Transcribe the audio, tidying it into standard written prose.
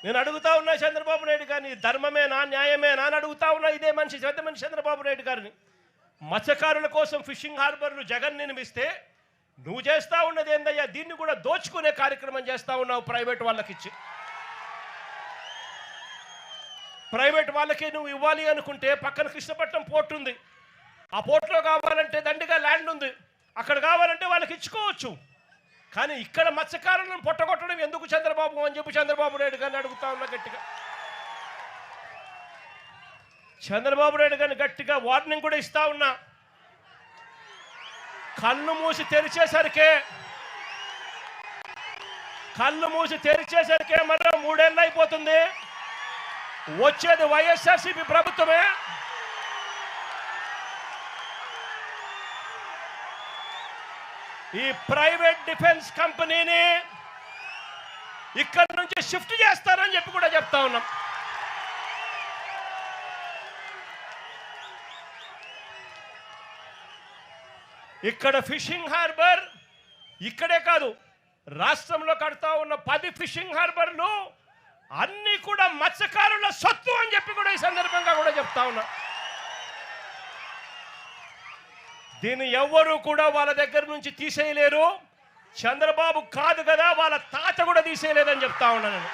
నేను అడుగుతా ఉన్నా చంద్రబాబు నాయుడు గారిని, ధర్మమేనా న్యాయమేనా అని అడుగుతా ఉన్నా. ఇదే మనిషి పెద్ద మనిషి చంద్రబాబు నాయుడు గారిని. మత్స్యకారుల కోసం ఫిషింగ్ హార్బర్లు జగన్ నిర్మిస్తే నువ్వు చేస్తా ఉన్నది ఏందయ్యా? దీన్ని కూడా దోచుకునే కార్యక్రమం చేస్తా ఉన్నావు ప్రైవేట్ వాళ్ళకి ఇచ్చి. ప్రైవేట్ వాళ్ళకి నువ్వు ఇవ్వాలి అనుకుంటే పక్కన కృష్ణపట్నం పోర్ట్ ఉంది, ఆ పోర్ట్లో కావాలంటే దండిగా ల్యాండ్ ఉంది, అక్కడ కావాలంటే వాళ్ళకి ఇచ్చుకోవచ్చు. కానీ ఇక్కడ మత్స్యకారులను పొట్టగొట్టడం ఎందుకు చంద్రబాబు అని చెప్పి చంద్రబాబు నాయుడు గారిని అడుగుతా ఉన్నా గట్టిగా. చంద్రబాబు నాయుడు గారిని గట్టిగా వార్నింగ్ కూడా ఇస్తా ఉన్నా. కళ్ళు మూసి తెరిచేసరికే మరో 3 ఏళ్ళు అయిపోతుంది. వచ్చేది వైఎస్ఆర్సీపీ ప్రభుత్వమే. ఈ ప్రైవేట్ డిఫెన్స్ కంపెనీని ఇక్కడి నుంచి షిఫ్ట్ చేస్తారని చెప్పి కూడా చెప్తా ఉన్నాం. ఇక్కడ ఫిషింగ్ హార్బర్ ఇక్కడే కాదు, రాష్ట్రంలో కడతా ఉన్న 10 ఫిషింగ్ హార్బర్లు అన్నీ కూడా మత్స్యకారుల సొత్తు అని చెప్పి కూడా ఈ సందర్భంగా కూడా చెప్తా ఉన్నా. దీన్ని ఎవ్వరూ కూడా వాళ్ళ దగ్గర నుంచి తీసేయలేరు. చంద్రబాబు కాదు కదా, వాళ్ళ తాత కూడా తీసేయలేదని చెప్తా ఉన్నా నేను.